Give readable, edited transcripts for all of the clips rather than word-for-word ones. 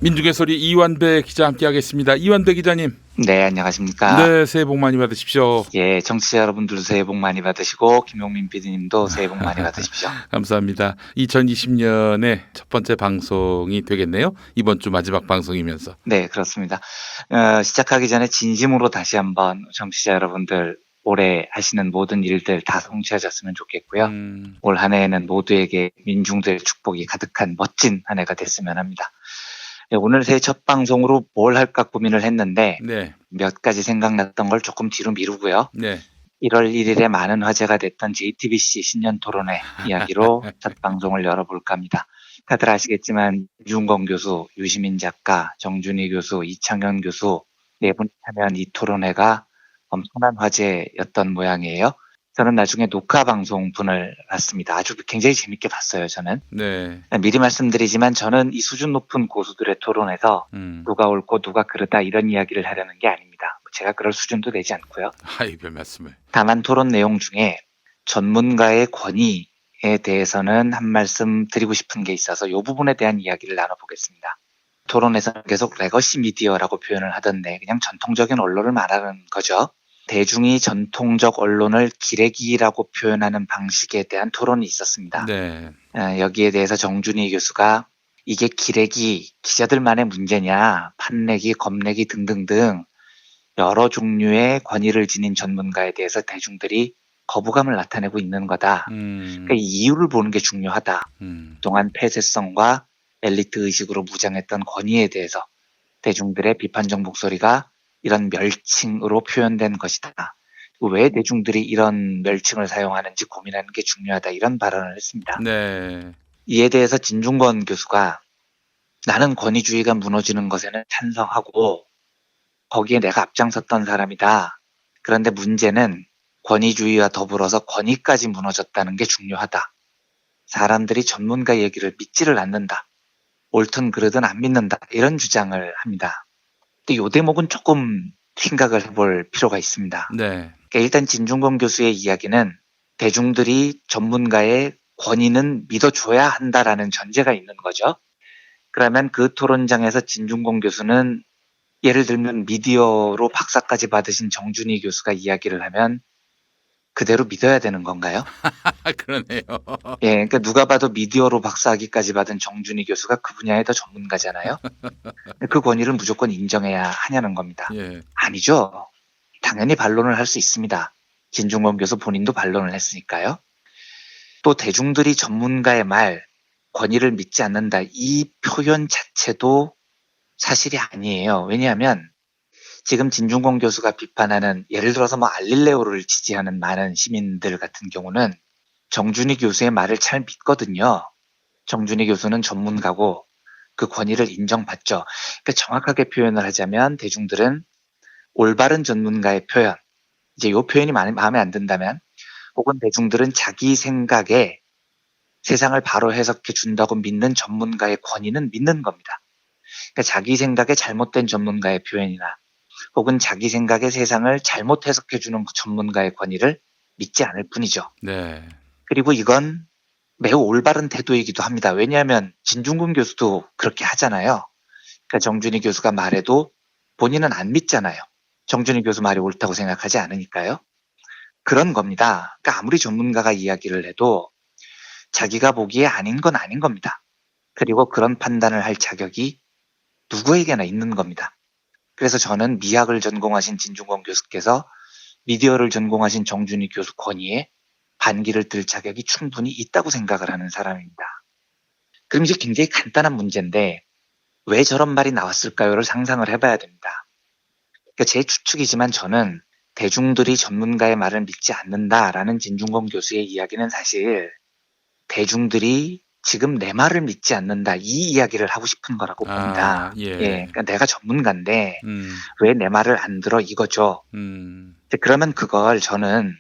민중의 소리 이완배 기자 함께하겠습니다. 이완배 기자님. 네, 안녕하십니까. 네, 새해 복 많이 받으십시오. 예, 청취자 여러분들도 새해 복 많이 받으시고 김용민 PD님도 새해 복 많이 받으십시오. 감사합니다. 2020년의 첫 번째 방송이 되겠네요. 이번 주 마지막 방송이면서. 네, 그렇습니다. 시작하기 전에 진심으로 다시 한번 청취자 여러분들 올해 하시는 모든 일들 다 성취하셨으면 좋겠고요. 올 한 해에는 모두에게 민중들의 축복이 가득한 멋진 한 해가 됐으면 합니다. 네, 오늘 새해 첫 방송으로 뭘 할까 고민을 했는데 네, 몇 가지 생각났던 걸 조금 뒤로 미루고요. 네. 1월 1일에 많은 화제가 됐던 JTBC 신년 토론회 이야기로 첫 방송을 열어볼까 합니다. 다들 아시겠지만 윤건 교수, 유시민 작가, 정준희 교수, 이창현 교수 네 분이 참여한 이 토론회가 엄청난 화제였던 모양이에요. 저는 나중에 녹화 방송분을 봤습니다. 아주 굉장히 재밌게 봤어요, 저는. 네. 미리 말씀드리지만 저는 이 수준 높은 고수들의 토론에서 누가 옳고 누가 그르다 이런 이야기를 하려는 게 아닙니다. 제가 그럴 수준도 되지 않고요. 아이, 별 말씀을. 다만 토론 내용 중에 전문가의 권위에 대해서는 한 말씀 드리고 싶은 게 있어서 이 부분에 대한 이야기를 나눠보겠습니다. 토론에서는 계속 레거시 미디어라고 표현을 하던데 그냥 전통적인 언론을 말하는 거죠. 대중이 전통적 언론을 기레기라고 표현하는 방식에 대한 토론이 있었습니다. 네. 여기에 대해서 정준희 교수가 이게 기레기, 기자들만의 문제냐, 판내기, 겁내기 등등등 여러 종류의 권위를 지닌 전문가에 대해서 대중들이 거부감을 나타내고 있는 거다. 그러니까 이 이유를 보는 게 중요하다. 그동안 폐쇄성과 엘리트 의식으로 무장했던 권위에 대해서 대중들의 비판적 목소리가 이런 멸칭으로 표현된 것이다. 왜 대중들이 이런 멸칭을 사용하는지 고민하는 게 중요하다. 이런 발언을 했습니다. 네. 이에 대해서 진중권 교수가 나는 권위주의가 무너지는 것에는 찬성하고 거기에 내가 앞장섰던 사람이다. 그런데 문제는 권위주의와 더불어서 권위까지 무너졌다는 게 중요하다. 사람들이 전문가 얘기를 믿지를 않는다. 옳든 그르든 안 믿는다. 이런 주장을 합니다. 근데 이 대목은 조금 생각을 해볼 필요가 있습니다. 네. 그러니까 일단 진중권 교수의 이야기는 대중들이 전문가의 권위는 믿어줘야 한다라는 전제가 있는 거죠. 그러면 그 토론장에서 진중권 교수는 예를 들면 미디어로 박사까지 받으신 정준희 교수가 이야기를 하면 그대로 믿어야 되는 건가요? 그러네요. 예, 그러니까 누가 봐도 미디어로 박사학위까지 받은 정준희 교수가 그 분야의 더 전문가잖아요. 그 권위를 무조건 인정해야 하냐는 겁니다. 예. 아니죠. 당연히 반론을 할 수 있습니다. 진중권 교수 본인도 반론을 했으니까요. 또 대중들이 전문가의 말, 권위를 믿지 않는다. 이 표현 자체도 사실이 아니에요. 왜냐하면 지금 진중권 교수가 비판하는 예를 들어서 뭐 알릴레오를 지지하는 많은 시민들 같은 경우는 정준희 교수의 말을 잘 믿거든요. 정준희 교수는 전문가고 그 권위를 인정받죠. 그러니까 정확하게 표현을 하자면 대중들은 올바른 전문가의 표현, 이제 이 표현이 마음에 안 든다면 혹은 대중들은 자기 생각에 세상을 바로 해석해 준다고 믿는 전문가의 권위는 믿는 겁니다. 그러니까 자기 생각에 잘못된 전문가의 표현이나 혹은 자기 생각에 세상을 잘못 해석해 주는 그 전문가의 권위를 믿지 않을 뿐이죠. 네. 그리고 이건 매우 올바른 태도이기도 합니다. 왜냐하면 진중권 교수도 그렇게 하잖아요. 그러니까 정준희 교수가 말해도 본인은 안 믿잖아요. 정준희 교수 말이 옳다고 생각하지 않으니까요. 그런 겁니다. 그러니까 아무리 전문가가 이야기를 해도 자기가 보기에 아닌 건 아닌 겁니다. 그리고 그런 판단을 할 자격이 누구에게나 있는 겁니다. 그래서 저는 미학을 전공하신 진중권 교수께서 미디어를 전공하신 정준희 교수 권위에 반기를 들 자격이 충분히 있다고 생각을 하는 사람입니다. 그럼 이제 굉장히 간단한 문제인데 왜 저런 말이 나왔을까요를 상상을 해봐야 됩니다. 그러니까 제 추측이지만 저는 대중들이 전문가의 말을 믿지 않는다라는 진중권 교수의 이야기는 사실 대중들이 지금 내 말을 믿지 않는다 이 이야기를 하고 싶은 거라고 봅니다. 예. 그러니까 내가 전문가인데 왜 내 말을 안 들어 이거죠. 그러면 그걸 저는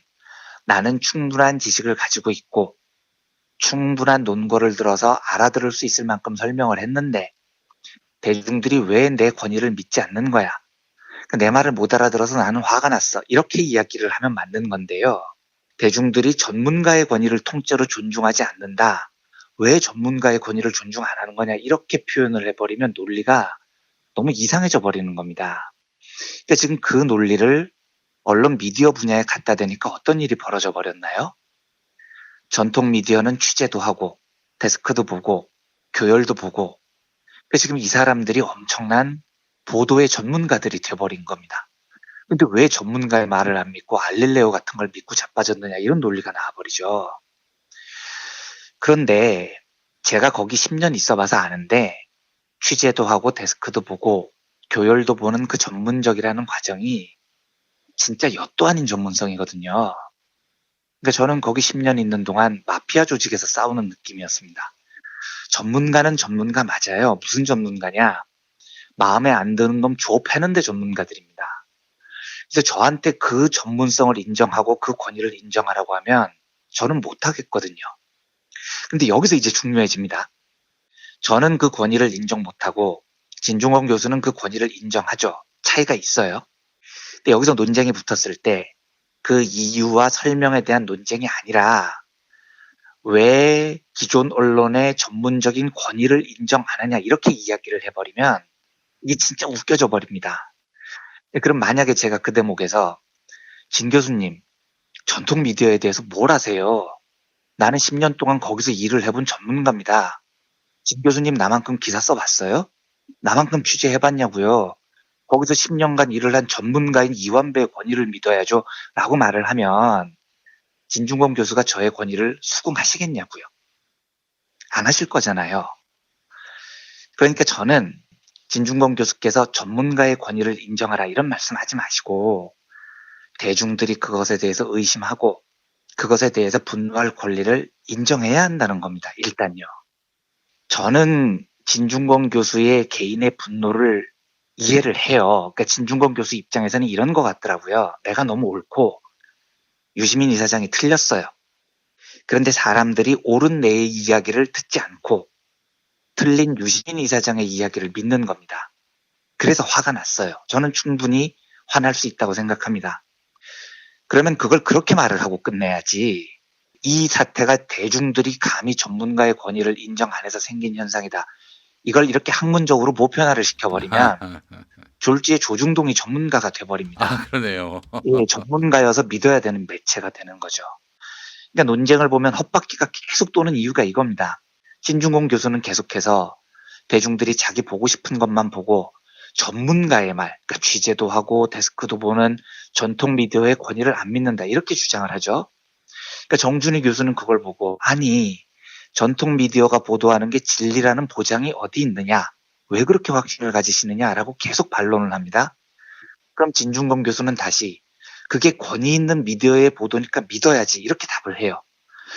나는 충분한 지식을 가지고 있고 충분한 논거를 들어서 알아들을 수 있을 만큼 설명을 했는데 대중들이 왜 내 권위를 믿지 않는 거야. 내 말을 못 알아들어서 나는 화가 났어. 이렇게 이야기를 하면 맞는 건데요. 대중들이 전문가의 권위를 통째로 존중하지 않는다. 왜 전문가의 권위를 존중 안 하는 거냐 이렇게 표현을 해버리면 논리가 너무 이상해져 버리는 겁니다. 그러니까 지금 그 논리를 언론 미디어 분야에 갖다 대니까 어떤 일이 벌어져 버렸나요? 전통 미디어는 취재도 하고 데스크도 보고 교열도 보고 그래서 지금 이 사람들이 엄청난 보도의 전문가들이 돼버린 겁니다. 근데 왜 전문가의 말을 안 믿고 알릴레오 같은 걸 믿고 자빠졌느냐 이런 논리가 나와버리죠. 그런데 제가 거기 10년 있어봐서 아는데 취재도 하고 데스크도 보고 교열도 보는 그 전문적이라는 과정이 진짜 엿도 아닌 전문성이거든요. 그러니까 저는 거기 10년 있는 동안 마피아 조직에서 싸우는 느낌이었습니다. 전문가는 전문가 맞아요. 무슨 전문가냐? 마음에 안 드는 놈 줘 패는데 전문가들입니다. 그래서 저한테 그 전문성을 인정하고 그 권위를 인정하라고 하면 저는 못하겠거든요. 근데 여기서 이제 중요해집니다. 저는 그 권위를 인정 못하고 진중권 교수는 그 권위를 인정하죠. 차이가 있어요. 근데 여기서 논쟁이 붙었을 때 그 이유와 설명에 대한 논쟁이 아니라 왜 기존 언론의 전문적인 권위를 인정 안 하냐 이렇게 이야기를 해버리면 이게 진짜 웃겨져 버립니다. 그럼 만약에 제가 그 대목에서 진 교수님 전통 미디어에 대해서 뭘 아세요? 나는 10년 동안 거기서 일을 해본 전문가입니다. 진 교수님 나만큼 기사 써봤어요? 나만큼 취재해봤냐고요? 거기서 10년간 일을 한 전문가인 이완배의 권위를 믿어야죠. 라고 말을 하면 진중권 교수가 저의 권위를 수긍하시겠냐고요. 안 하실 거잖아요. 그러니까 저는 진중권 교수께서 전문가의 권위를 인정하라 이런 말씀하지 마시고 대중들이 그것에 대해서 의심하고 그것에 대해서 분노할 권리를 인정해야 한다는 겁니다. 일단요. 저는 진중권 교수의 개인의 분노를 이해를 해요. 그러니까 진중권 교수 입장에서는 이런 것 같더라고요. 내가 너무 옳고 유시민 이사장이 틀렸어요. 그런데 사람들이 옳은 내 이야기를 듣지 않고 틀린 유시민 이사장의 이야기를 믿는 겁니다. 그래서 화가 났어요. 저는 충분히 화날 수 있다고 생각합니다. 그러면 그걸 그렇게 말을 하고 끝내야지. 이 사태가 대중들이 감히 전문가의 권위를 인정 안 해서 생긴 현상이다. 이걸 이렇게 학문적으로 보편화를 시켜버리면 졸지에 조중동이 전문가가 돼버립니다. 그러네요. 예, 전문가여서 믿어야 되는 매체가 되는 거죠. 그러니까 논쟁을 보면 헛바퀴가 계속 도는 이유가 이겁니다. 신중공 교수는 계속해서 대중들이 자기 보고 싶은 것만 보고 전문가의 말, 그러니까 취재도 하고 데스크도 보는 전통 미디어의 권위를 안 믿는다 이렇게 주장을 하죠. 그러니까 정준희 교수는 그걸 보고 아니 전통 미디어가 보도하는 게 진리라는 보장이 어디 있느냐, 왜 그렇게 확신을 가지시느냐라고 계속 반론을 합니다. 그럼 진중권 교수는 다시 그게 권위 있는 미디어의 보도니까 믿어야지 이렇게 답을 해요.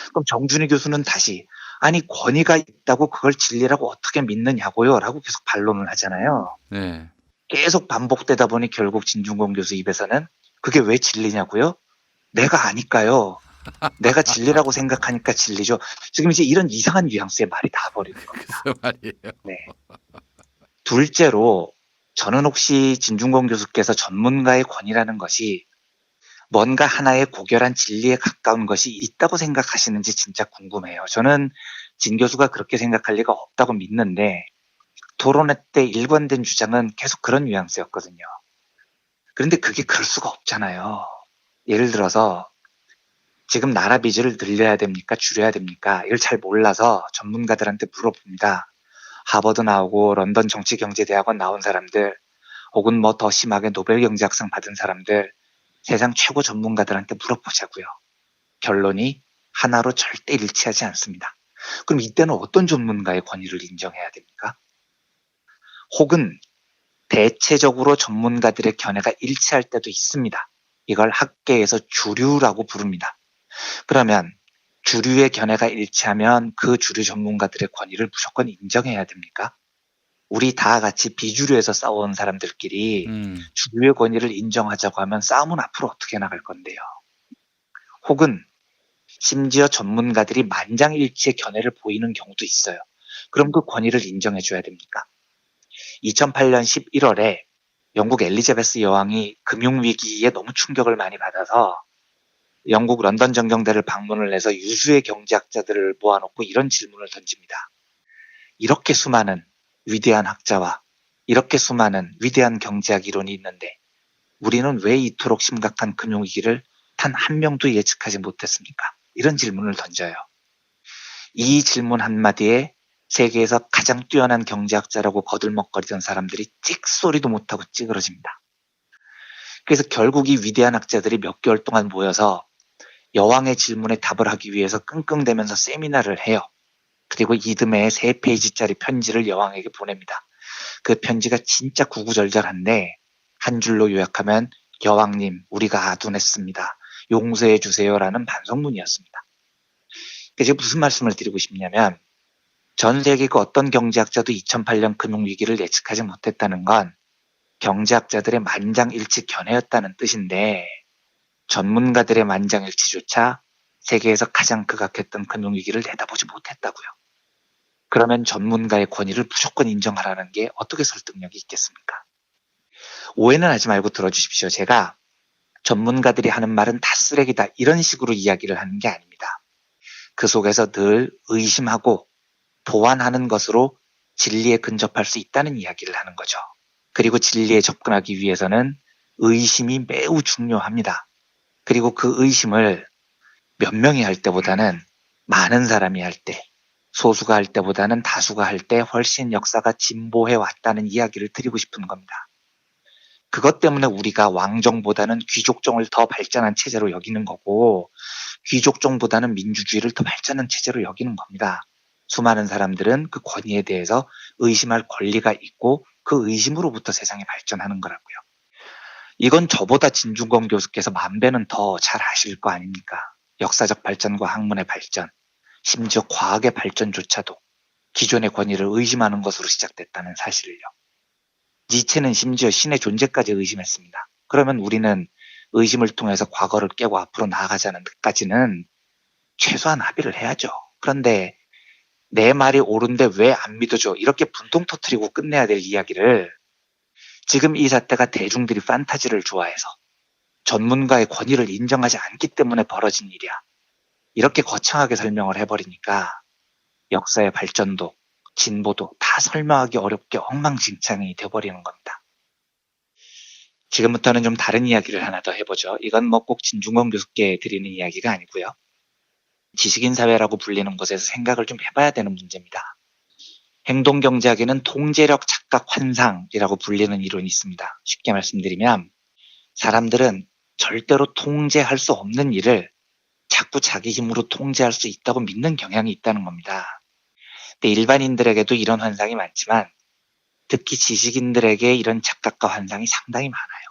그럼 정준희 교수는 다시 아니 권위가 있다고 그걸 진리라고 어떻게 믿느냐고요 라고 계속 반론을 하잖아요. 네. 계속 반복되다 보니 결국 진중권 교수 입에서는 그게 왜 진리냐고요? 내가 아니까요. 내가 진리라고 생각하니까 진리죠. 지금 이제 이런 이상한 뉘앙스의 말이 다 버리는 겁니다. 그 말이에요. 네. 둘째로 저는 혹시 진중권 교수께서 전문가의 권위라는 것이 뭔가 하나의 고결한 진리에 가까운 것이 있다고 생각하시는지 진짜 궁금해요. 저는 진 교수가 그렇게 생각할 리가 없다고 믿는데 토론회 때 일관된 주장은 계속 그런 뉘앙스였거든요. 그런데 그게 그럴 수가 없잖아요. 예를 들어서 지금 나라 빚을 늘려야 됩니까? 줄여야 됩니까? 이걸 잘 몰라서 전문가들한테 물어봅니다. 하버드 나오고 런던 정치경제대학원 나온 사람들 혹은 뭐 더 심하게 노벨 경제학상 받은 사람들 세상 최고 전문가들한테 물어보자고요. 결론이 하나로 절대 일치하지 않습니다. 그럼 이때는 어떤 전문가의 권위를 인정해야 됩니까? 혹은 대체적으로 전문가들의 견해가 일치할 때도 있습니다. 이걸 학계에서 주류라고 부릅니다. 그러면 주류의 견해가 일치하면 그 주류 전문가들의 권위를 무조건 인정해야 됩니까? 우리 다 같이 비주류에서 싸워온 사람들끼리 주류의 권위를 인정하자고 하면 싸움은 앞으로 어떻게 나갈 건데요. 혹은 심지어 전문가들이 만장일치의 견해를 보이는 경우도 있어요. 그럼 그 권위를 인정해줘야 됩니까? 2008년 11월에 영국 엘리자베스 여왕이 금융위기에 너무 충격을 많이 받아서 영국 런던 전경대를 방문을 해서 유수의 경제학자들을 모아놓고 이런 질문을 던집니다. 이렇게 수많은 위대한 학자와 이렇게 수많은 위대한 경제학 이론이 있는데 우리는 왜 이토록 심각한 금융위기를 단 한 명도 예측하지 못했습니까? 이런 질문을 던져요. 이 질문 한마디에 세계에서 가장 뛰어난 경제학자라고 거들먹거리던 사람들이 찍소리도 못하고 찌그러집니다. 그래서 결국 이 위대한 학자들이 몇 개월 동안 모여서 여왕의 질문에 답을 하기 위해서 끙끙대면서 세미나를 해요. 그리고 이듬해 3페이지짜리 편지를 여왕에게 보냅니다. 그 편지가 진짜 구구절절한데 한 줄로 요약하면 여왕님, 우리가 아둔했습니다. 용서해 주세요라는 반성문이었습니다. 그래서 무슨 말씀을 드리고 싶냐면 전 세계 그 어떤 경제학자도 2008년 금융위기를 예측하지 못했다는 건 경제학자들의 만장일치 견해였다는 뜻인데 전문가들의 만장일치조차 세계에서 가장 극악했던 금융위기를 내다보지 못했다고요. 그러면 전문가의 권위를 무조건 인정하라는 게 어떻게 설득력이 있겠습니까? 오해는 하지 말고 들어주십시오. 제가 전문가들이 하는 말은 다 쓰레기다 이런 식으로 이야기를 하는 게 아닙니다. 그 속에서 늘 의심하고 보완하는 것으로 진리에 근접할 수 있다는 이야기를 하는 거죠. 그리고 진리에 접근하기 위해서는 의심이 매우 중요합니다. 그리고 그 의심을 몇 명이 할 때보다는 많은 사람이 할 때, 소수가 할 때보다는 다수가 할 때 훨씬 역사가 진보해 왔다는 이야기를 드리고 싶은 겁니다. 그것 때문에 우리가 왕정보다는 귀족정을 더 발전한 체제로 여기는 거고 귀족정보다는 민주주의를 더 발전한 체제로 여기는 겁니다. 수많은 사람들은 그 권위에 대해서 의심할 권리가 있고 그 의심으로부터 세상이 발전하는 거라고요. 이건 저보다 진중권 교수께서 만 배는 더 잘 아실 거 아닙니까? 역사적 발전과 학문의 발전, 심지어 과학의 발전조차도 기존의 권위를 의심하는 것으로 시작됐다는 사실을요. 니체는 심지어 신의 존재까지 의심했습니다. 그러면 우리는 의심을 통해서 과거를 깨고 앞으로 나아가자는 데까지는 최소한 합의를 해야죠. 그런데 내 말이 옳은데 왜 안 믿어줘? 이렇게 분통 터뜨리고 끝내야 될 이야기를 지금 이 사태가 대중들이 판타지를 좋아해서 전문가의 권위를 인정하지 않기 때문에 벌어진 일이야. 이렇게 거창하게 설명을 해버리니까 역사의 발전도 진보도 다 설명하기 어렵게 엉망진창이 돼버리는 겁니다. 지금부터는 좀 다른 이야기를 하나 더 해보죠. 이건 뭐 꼭 진중권 교수께 드리는 이야기가 아니고요. 지식인 사회라고 불리는 곳에서 생각을 좀 해봐야 되는 문제입니다. 행동경제학에는 통제력 착각 환상이라고 불리는 이론이 있습니다. 쉽게 말씀드리면 사람들은 절대로 통제할 수 없는 일을 자꾸 자기 힘으로 통제할 수 있다고 믿는 경향이 있다는 겁니다. 근데 일반인들에게도 이런 환상이 많지만 특히 지식인들에게 이런 착각과 환상이 상당히 많아요.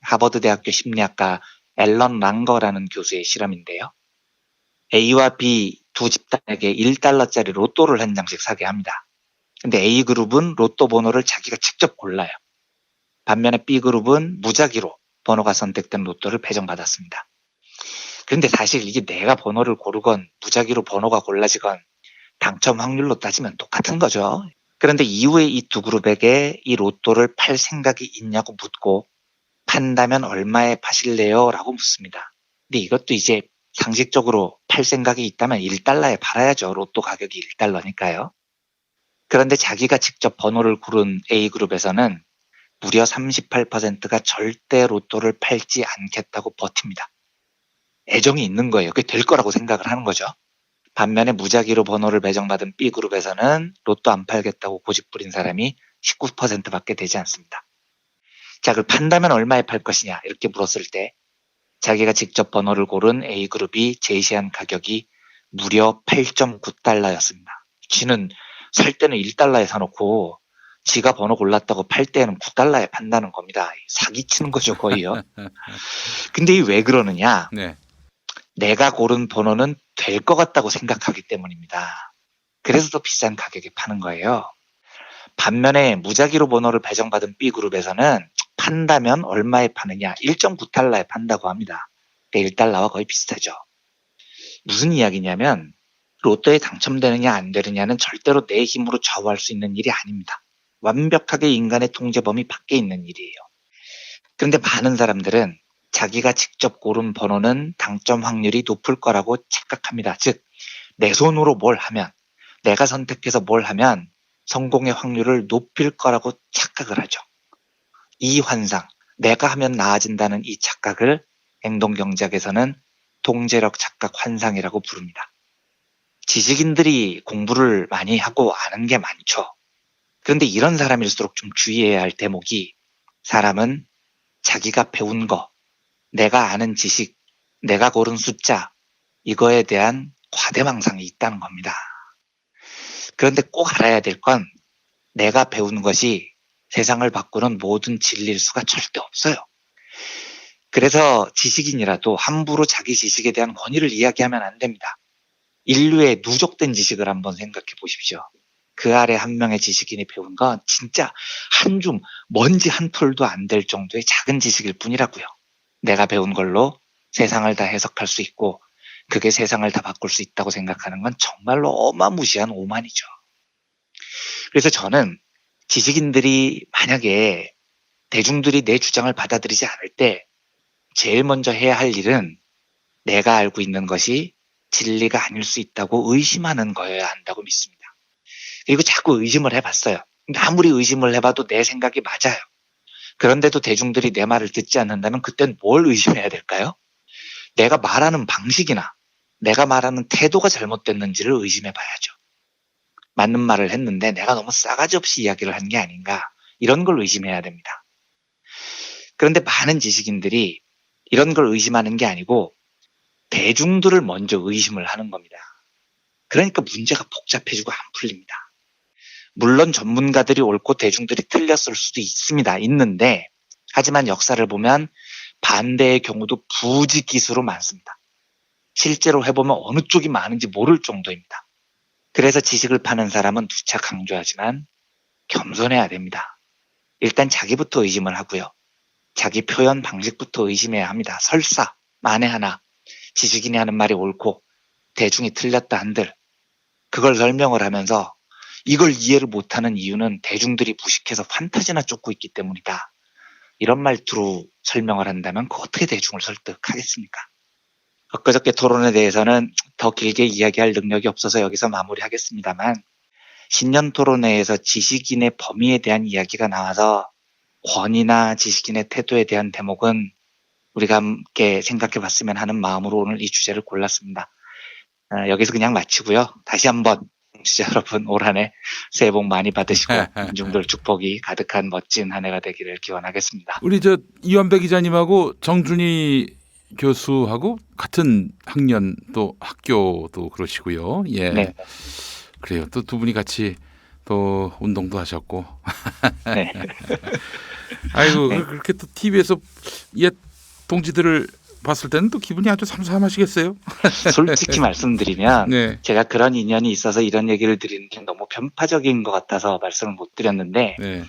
하버드 대학교 심리학과 앨런 랑거라는 교수의 실험인데요. A와 B 두 집단에게 1달러짜리 로또를 한 장씩 사게 합니다. 근데 A그룹은 로또 번호를 자기가 직접 골라요. 반면에 B그룹은 무작위로 번호가 선택된 로또를 배정받았습니다. 그런데 사실 이게 내가 번호를 고르건 무작위로 번호가 골라지건 당첨 확률로 따지면 똑같은 거죠. 그런데 이후에 이 두 그룹에게 이 로또를 팔 생각이 있냐고 묻고 판다면 얼마에 파실래요? 라고 묻습니다. 근데 이것도 이제 상식적으로 팔 생각이 있다면 1달러에 팔아야죠. 로또 가격이 1달러니까요. 그런데 자기가 직접 번호를 고른 A그룹에서는 무려 38%가 절대 로또를 팔지 않겠다고 버팁니다. 애정이 있는 거예요. 그게 될 거라고 생각을 하는 거죠. 반면에 무작위로 번호를 배정받은 B그룹에서는 로또 안 팔겠다고 고집부린 사람이 19%밖에 되지 않습니다. 자, 그걸 판다면 얼마에 팔 것이냐 이렇게 물었을 때 자기가 직접 번호를 고른 A그룹이 제시한 가격이 무려 8.9달러였습니다. 쥐는 살 때는 1달러에 사놓고 지가 번호 골랐다고 팔 때는 9달러에 판다는 겁니다. 사기치는 거죠 거의요. 근데 이 왜 그러느냐. 네. 내가 고른 번호는 될 것 같다고 생각하기 때문입니다. 그래서 더 비싼 가격에 파는 거예요. 반면에 무작위로 번호를 배정받은 B그룹에서는 판다면 얼마에 파느냐 1.9달러에 판다고 합니다. 1달러와 거의 비슷하죠. 무슨 이야기냐면 로또에 당첨되느냐 안 되느냐는 절대로 내 힘으로 좌우할 수 있는 일이 아닙니다. 완벽하게 인간의 통제 범위 밖에 있는 일이에요. 그런데 많은 사람들은 자기가 직접 고른 번호는 당점 확률이 높을 거라고 착각합니다. 즉, 내 손으로 뭘 하면, 내가 선택해서 뭘 하면 성공의 확률을 높일 거라고 착각을 하죠. 이 환상, 내가 하면 나아진다는 이 착각을 행동경제학에서는 동제력 착각 환상이라고 부릅니다. 지식인들이 공부를 많이 하고 아는 게 많죠. 그런데 이런 사람일수록 좀 주의해야 할 대목이, 사람은 자기가 배운 거, 내가 아는 지식, 내가 고른 숫자, 이거에 대한 과대망상이 있다는 겁니다. 그런데 꼭 알아야 될 건, 내가 배운 것이 세상을 바꾸는 모든 진리일 수가 절대 없어요. 그래서 지식인이라도 함부로 자기 지식에 대한 권위를 이야기하면 안 됩니다. 인류의 누적된 지식을 한번 생각해 보십시오. 그 아래 한 명의 지식인이 배운 건 진짜 한 줌, 먼지 한 톨도 안 될 정도의 작은 지식일 뿐이라고요. 내가 배운 걸로 세상을 다 해석할 수 있고 그게 세상을 다 바꿀 수 있다고 생각하는 건 정말로 어마무시한 오만이죠. 그래서 저는 지식인들이 만약에 대중들이 내 주장을 받아들이지 않을 때 제일 먼저 해야 할 일은 내가 알고 있는 것이 진리가 아닐 수 있다고 의심하는 거여야 한다고 믿습니다. 그리고 자꾸 의심을 해봤어요. 근데 아무리 의심을 해봐도 내 생각이 맞아요. 그런데도 대중들이 내 말을 듣지 않는다면 그땐 뭘 의심해야 될까요? 내가 말하는 방식이나 내가 말하는 태도가 잘못됐는지를 의심해 봐야죠. 맞는 말을 했는데 내가 너무 싸가지 없이 이야기를 한 게 아닌가, 이런 걸 의심해야 됩니다. 그런데 많은 지식인들이 이런 걸 의심하는 게 아니고 대중들을 먼저 의심을 하는 겁니다. 그러니까 문제가 복잡해지고 안 풀립니다. 물론 전문가들이 옳고 대중들이 틀렸을 수도 있는데 하지만 역사를 보면 반대의 경우도 부지기수로 많습니다. 실제로 해보면 어느 쪽이 많은지 모를 정도입니다. 그래서 지식을 파는 사람은 누차 강조하지만 겸손해야 됩니다. 일단 자기부터 의심을 하고요. 자기 표현 방식부터 의심해야 합니다. 설사 만에 하나 지식인이 하는 말이 옳고 대중이 틀렸다 한들 그걸 설명을 하면서 이걸 이해를 못하는 이유는 대중들이 무식해서 판타지나 쫓고 있기 때문이다, 이런 말투로 설명을 한다면 그 어떻게 대중을 설득하겠습니까? 엊그저께 토론에 대해서는 더 길게 이야기할 능력이 없어서 여기서 마무리하겠습니다만, 신년 토론회에서 지식인의 범위에 대한 이야기가 나와서 권위나 지식인의 태도에 대한 대목은 우리가 함께 생각해 봤으면 하는 마음으로 오늘 이 주제를 골랐습니다. 여기서 그냥 마치고요. 다시 한번 청취자 여러분, 올 한 해 새해 복 많이 받으시고 민중들 축복이 가득한 멋진 한 해가 되기를 기원하겠습니다. 우리 이완배 기자님하고 정준희 교수하고 같은 학년 또 학교도 그러시고요. 예. 네. 그래요. 또 두 분이 같이 또 운동도 하셨고. 네. 아이고, 네. 그렇게 또 TV에서 옛 동지들을 봤을 때는 또 기분이 아주 삼삼하시겠어요? 솔직히 말씀드리면 네. 제가 그런 인연이 있어서 이런 얘기를 드리는 게 너무 편파적인 것 같아서 말씀을 못 드렸는데, 네.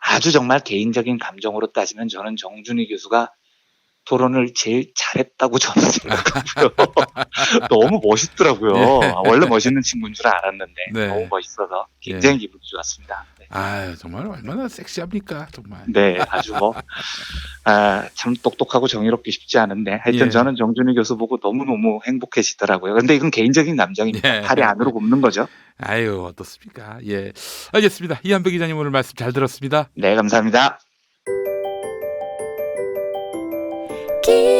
아주 정말 개인적인 감정으로 따지면 저는 정준희 교수가 토론을 제일 잘했다고 저는 생각하고요. 너무 멋있더라고요. 원래 멋있는 친구인 줄 알았는데 네. 너무 멋있어서 굉장히 기분이 좋았습니다. 네. 아, 정말 얼마나 섹시합니까, 정말. 네, 아주 참 똑똑하고 정의롭기 쉽지 않은데 하여튼 예. 저는 정준희 교수 보고 너무너무 행복해지더라고요. 근데 이건 개인적인 감정입니다. 예. 팔이 안으로 굽는 거죠. 아유, 어떻습니까? 예, 알겠습니다. 이한배 기자님 오늘 말씀 잘 들었습니다. 네, 감사합니다. 기